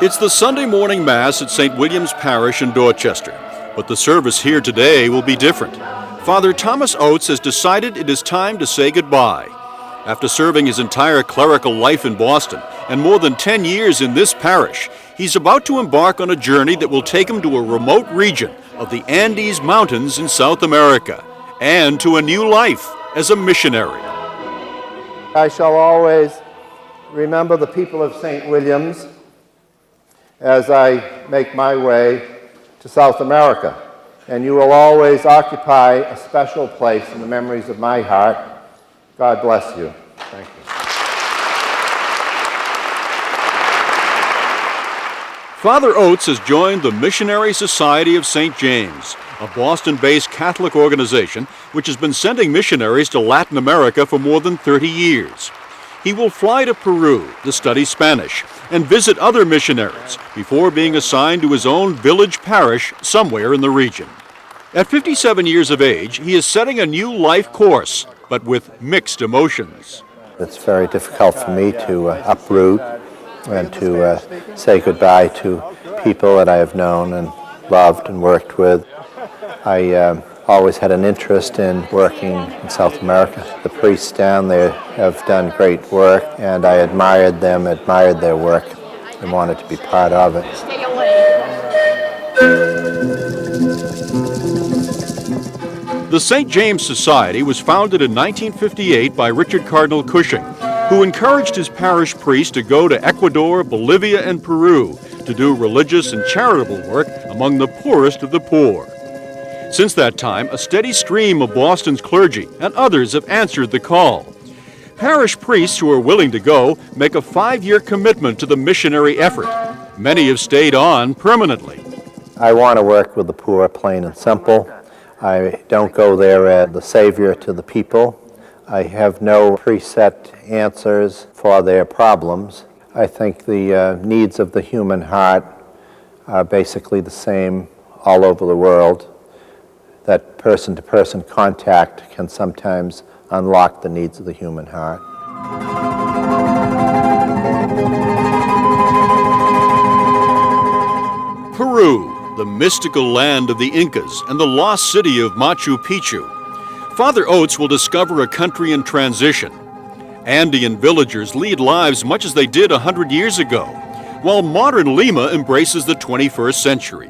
It's the Sunday morning Mass at St. William's Parish in Dorchester, but the service here today will be different. Father Thomas Oates has decided it is time to say goodbye. After serving his entire clerical life in Boston and more than 10 years in this parish, he's about to embark on a journey that will take him to a remote region of the Andes Mountains in South America and to a new life as a missionary. I shall always remember the people of St. William's as I make my way to South America, and you will always occupy a special place in the memories of my heart. God bless you. Thank you. Father Oates has joined the Missionary Society of St. James, a Boston-based Catholic organization which has been sending missionaries to Latin America for more than 30 years. He will fly to Peru to study Spanish and visit other missionaries before being assigned to his own village parish somewhere in the region. At 57 years of age, he is setting a new life course, but with mixed emotions. It's very difficult for me to uproot and to say goodbye to people that I have known and loved and worked with. I always had an interest in working in South America. The priests down there have done great work, and I admired them, admired their work, and wanted to be part of it. The St. James Society was founded in 1958 by Richard Cardinal Cushing, who encouraged his parish priests to go to Ecuador, Bolivia, and Peru to do religious and charitable work among the poorest of the poor. Since that time, a steady stream of Boston's clergy and others have answered the call. Parish priests who are willing to go make a 5-year commitment to the missionary effort. Many have stayed on permanently. I want to work with the poor, plain and simple. I don't go there as the savior to the people. I have no preset answers for their problems. I think the needs of the human heart are basically the same all over the world. That person-to-person contact can sometimes unlock the needs of the human heart. Peru, the mystical land of the Incas and the lost city of Machu Picchu. Father Oates will discover a country in transition. Andean villagers lead lives much as they did 100 years ago, while modern Lima embraces the 21st century.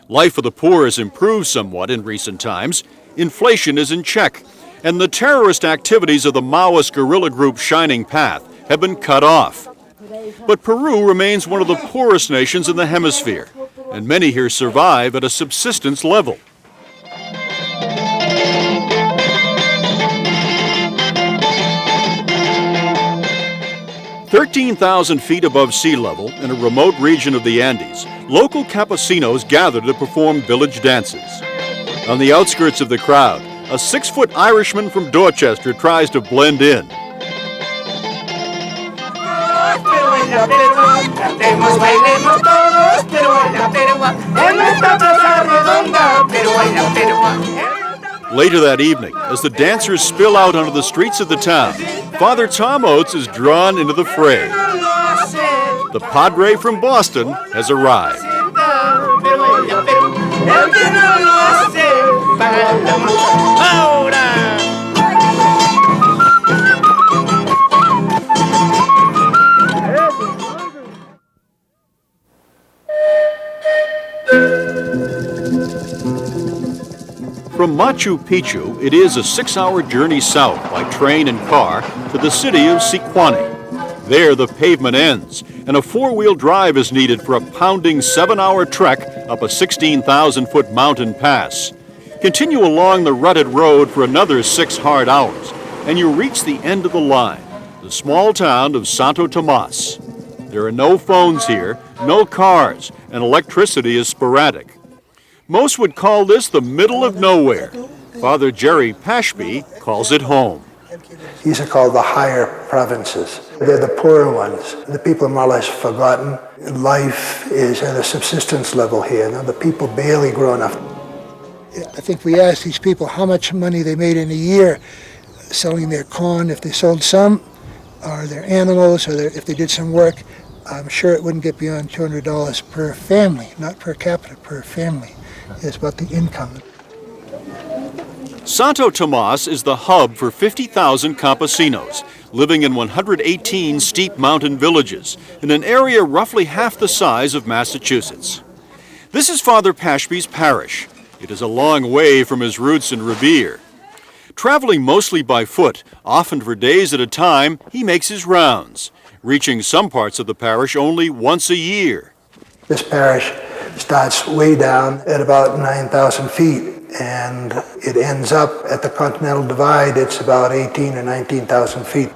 Life for the poor has improved somewhat in recent times. Inflation is in check, and the terrorist activities of the Maoist guerrilla group Shining Path have been cut off. But Peru remains one of the poorest nations in the hemisphere, and many here survive at a subsistence level. "13,000 feet above sea level in a remote region of the Andes, local campesinos gather to perform village dances. On the outskirts of the crowd, a 6-foot Irishman from Dorchester tries to blend in. Later that evening, as the dancers spill out onto the streets of the town, Father Tom Oates is drawn into the fray. The Padre from Boston has arrived. From Machu Picchu, it is a 6-hour journey south by train and car to the city of Siquani. There, the pavement ends, and a 4-wheel drive is needed for a pounding 7-hour trek up a 16,000-foot mountain pass. Continue along the rutted road for another 6 hard hours, and you reach the end of the line, the small town of Santo Tomas. There are no phones here, no cars, and electricity is sporadic. Most would call this the middle of nowhere. Father Jerry Pashby calls it home. These are called the higher provinces. They're the poorer ones. The people are more or less forgotten. Life is at a subsistence level here. Now, the people barely grow enough. I think we asked these people how much money they made in a year selling their corn, if they sold some, or their animals, or if they did some work. I'm sure it wouldn't get beyond $200 per family, not per capita, per family. It's about the income. Santo Tomas is the hub for 50,000 campesinos living in 118 steep mountain villages in an area roughly half the size of Massachusetts. This is Father Pashby's parish. It is a long way from his roots in Revere. Traveling mostly by foot, often for days at a time, he makes his rounds, reaching some parts of the parish only once a year. This parish starts way down at about 9,000 feet, and it ends up at the Continental Divide. It's about 18 or 19,000 feet,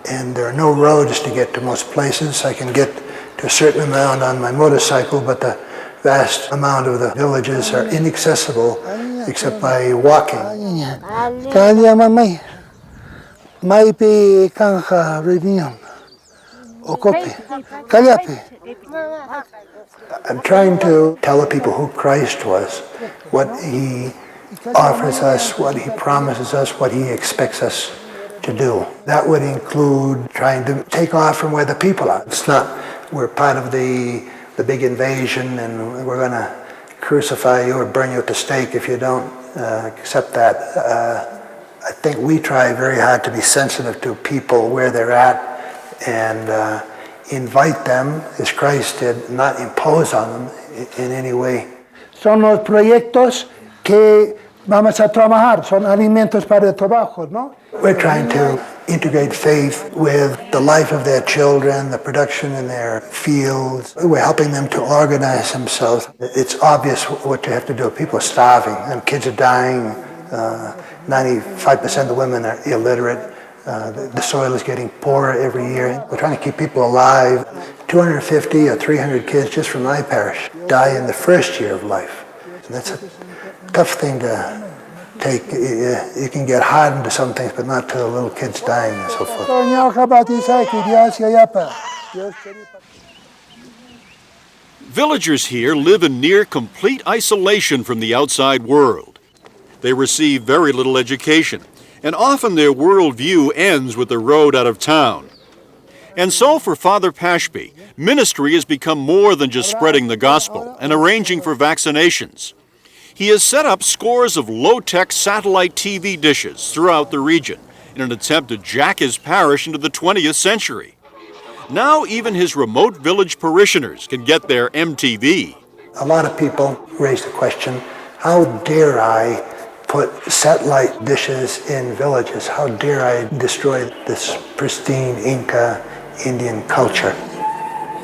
and there are no roads to get to most places. I can get to a certain amount on my motorcycle, but the vast amount of the villages are inaccessible except by walking. I'm trying to tell the people who Christ was, what he offers us, what he promises us, what he expects us to do. That would include trying to take off from where the people are. It's not we're part of the big invasion and we're going to crucify you or burn you at the stake if you don't accept that. I think we try very hard to be sensitive to people where they're at and invite them, as Christ did, not impose on them in any way. Son los proyectos que vamos a trabajar, son alimentos para el trabajo, ¿no? We're trying to integrate faith with the life of their children, the production in their fields. We're helping them to organize themselves. It's obvious what you have to do. People are starving and kids are dying. 95% of the women are illiterate. The soil is getting poorer every year. We're trying to keep people alive. 250 or 300 kids just from my parish die in the first year of life. And that's a tough thing to take. You can get hardened to some things, but not to the little kids dying and so forth. Villagers here live in near complete isolation from the outside world. They receive very little education, and often their worldview ends with the road out of town. And so for Father Pashby, ministry has become more than just spreading the gospel and arranging for vaccinations. He has set up scores of low-tech satellite TV dishes throughout the region in an attempt to jack his parish into the 20th century. Now even his remote village parishioners can get their MTV. A lot of people raise the question, how dare I put satellite dishes in villages? How dare I destroy this pristine Inca Indian culture?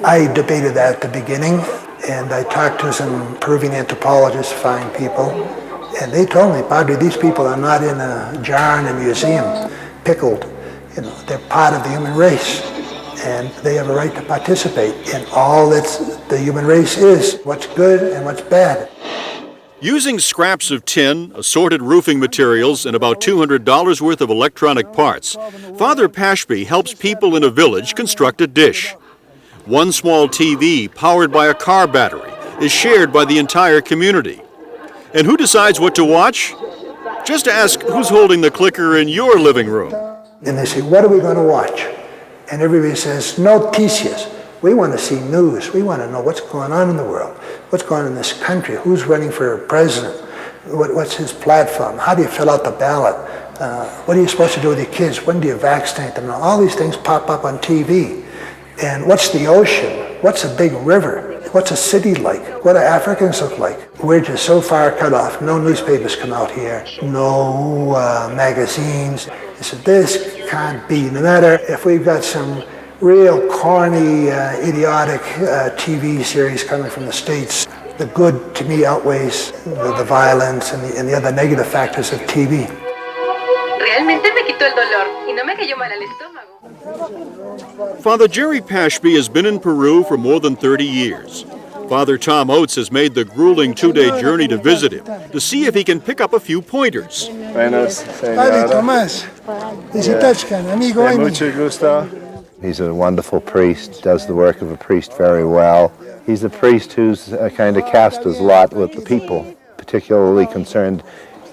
I debated that at the beginning, and I talked to some Peruvian anthropologists, fine people, and they told me, Padre, these people are not in a jar in a museum, pickled. You know, they're part of the human race, and they have a right to participate in all that the human race is, what's good and what's bad. Using scraps of tin, assorted roofing materials, and about $200 worth of electronic parts, Father Pashby helps people in a village construct a dish. One small TV, powered by a car battery, is shared by the entire community. And who decides what to watch? Just ask who's holding the clicker in your living room. And they say, what are we going to watch? And everybody says, noticias. We want to see news. We want to know what's going on in the world, what's going on in this country, who's running for president, what's his platform, how do you fill out the ballot, what are you supposed to do with your kids, when do you vaccinate them? All these things pop up on TV. And what's the ocean? What's a big river? What's a city like? What do Africans look like? We're just so far cut off. No newspapers come out here, no magazines. They said, this can't be. No matter if we've got some real corny, idiotic TV series coming from the States, the good to me outweighs the violence and the other negative factors of TV. Realmente me quitó el dolor y no me cayó mal al estómago. Father Jerry Pashby has been in Peru for more than 30 years. Father Tom Oates has made the grueling 2-day journey to visit him to see if he can pick up a few pointers. Buenas, Padre Tomás, visitachkan, amigo. Mucho gusto. He's a wonderful priest, does the work of a priest very well. He's a priest who's kind of cast his lot with the people, particularly concerned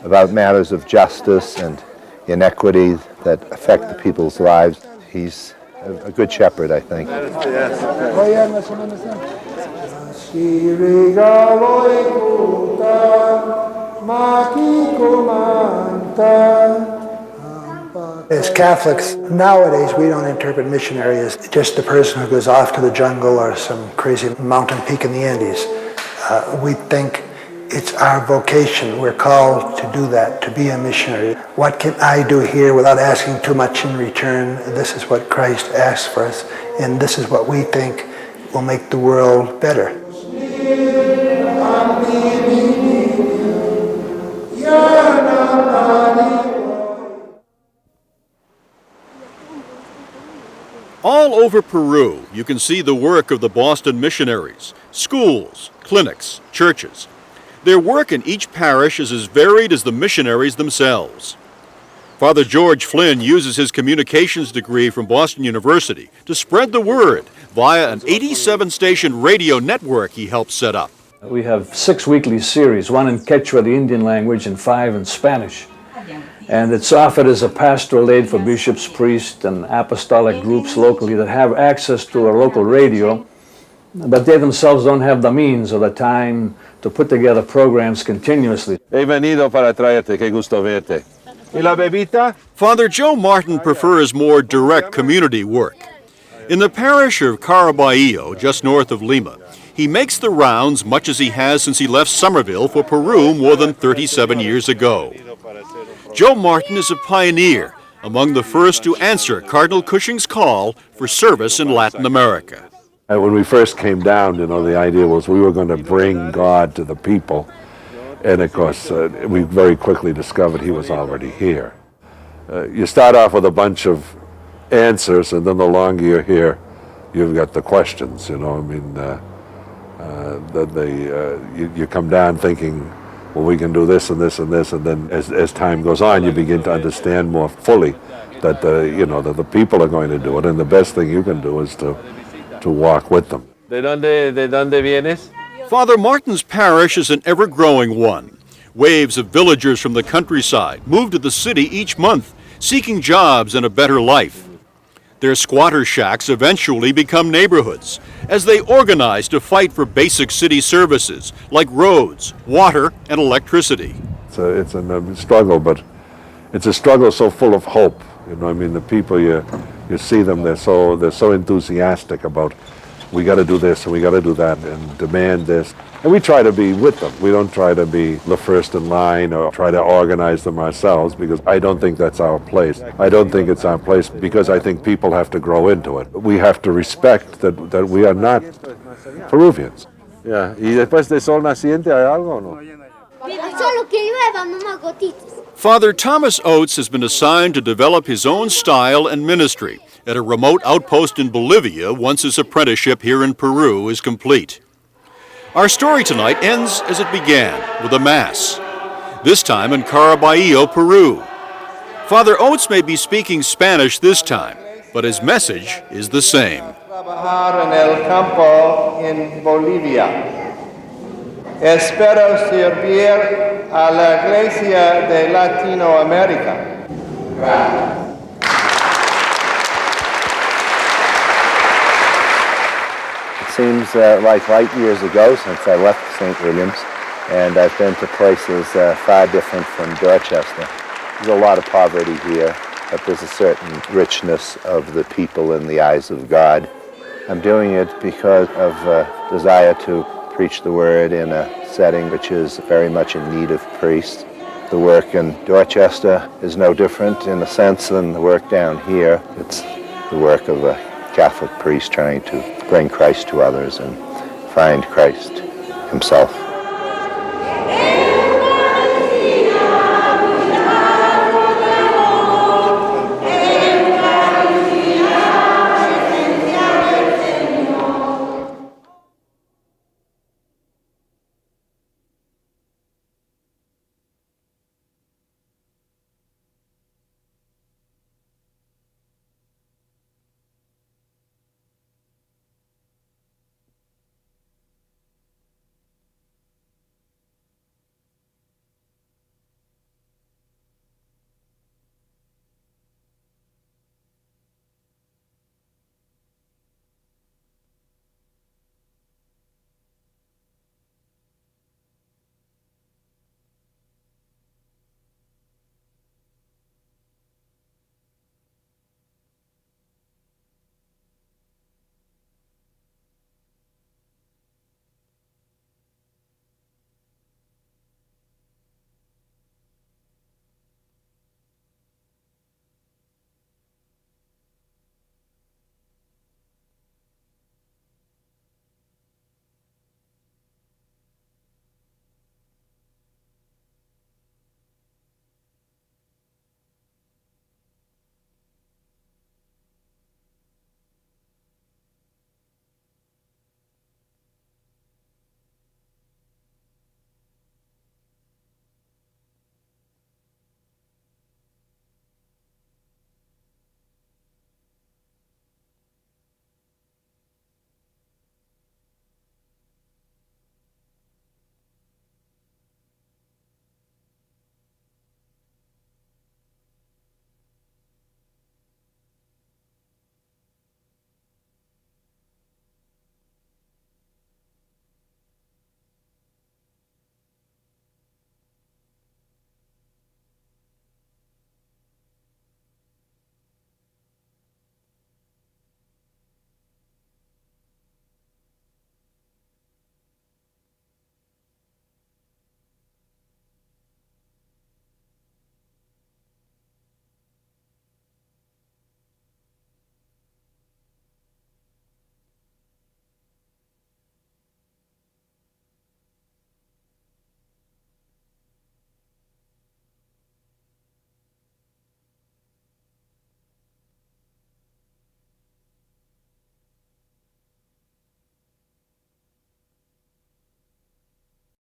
about matters of justice and inequity that affect the people's lives. He's a good shepherd, I think. Oigan la Semana Santa. Si regalo'y putan, makikumanta. As Catholics, nowadays we don't interpret missionary as just a person who goes off to the jungle or some crazy mountain peak in the Andes. We think it's our vocation. We're called to do that, to be a missionary. What can I do here without asking too much in return? This is what Christ asks for us, and this is what we think will make the world better. All over Peru, you can see the work of the Boston missionaries, schools, clinics, churches. Their work in each parish is as varied as the missionaries themselves. Father George Flynn uses his communications degree from Boston University to spread the word via an 87-station radio network he helped set up. We have 6 weekly series, 1 in Quechua, the Indian language, and 5 in Spanish. And it's offered as a pastoral aid for bishops, priests, and apostolic groups locally that have access to a local radio, but they themselves don't have the means or the time to put together programs continuously. He venido para traerte, qué gusto verte. ¿Y la bebita? Father Joe Martin prefers more direct community work. In the parish of Caraballo, just north of Lima, he makes the rounds much as he has since he left Somerville for Peru more than 37 years ago. Joe Martin is a pioneer, among the first to answer Cardinal Cushing's call for service in Latin America. When we first came down, the idea was we were going to bring God to the people. And of course, we very quickly discovered he was already here. You start off with a bunch of answers, and then the longer you're here, you've got the questions, you come down thinking, well, we can do this and this and this, and then as time goes on, you begin to understand more fully that that the people are going to do it, and the best thing you can do is to walk with them. ¿De dónde vienes? Father Martin's parish is an ever-growing one. Waves of villagers from the countryside move to the city each month, seeking jobs and a better life. Their squatter shacks eventually become neighborhoods as they organize to fight for basic city services like roads, water, and electricity. It's a struggle, but it's a struggle so full of hope. The people you see them, they're so enthusiastic about, we got to do this and we got to do that and demand this. And we try to be with them. We don't try to be the first in line or try to organize them ourselves, because I don't think that's our place. I don't think it's our place because I think people have to grow into it. We have to respect that we are not Peruvians. Ya, ¿y después de sol naciente hay algo o no? Solo que llueva, nomás gotitas. Father Thomas Oates has been assigned to develop his own style and ministry at a remote outpost in Bolivia once his apprenticeship here in Peru is complete. Our story tonight ends as it began, with a Mass, this time in Caraballo, Peru. Father Oates may be speaking Spanish this time, but his message is the same. Trabajar en el campo en Bolivia. Espero servir a la Iglesia de Latinoamérica. Gracias. It seems like light years ago since I left St. William's, and I've been to places far different from Dorchester. There's a lot of poverty here, but there's a certain richness of the people in the eyes of God. I'm doing it because of a desire to preach the word in a setting which is very much in need of priests. The work in Dorchester is no different in a sense than the work down here. It's the work of a Catholic priest trying to bring Christ to others and find Christ himself.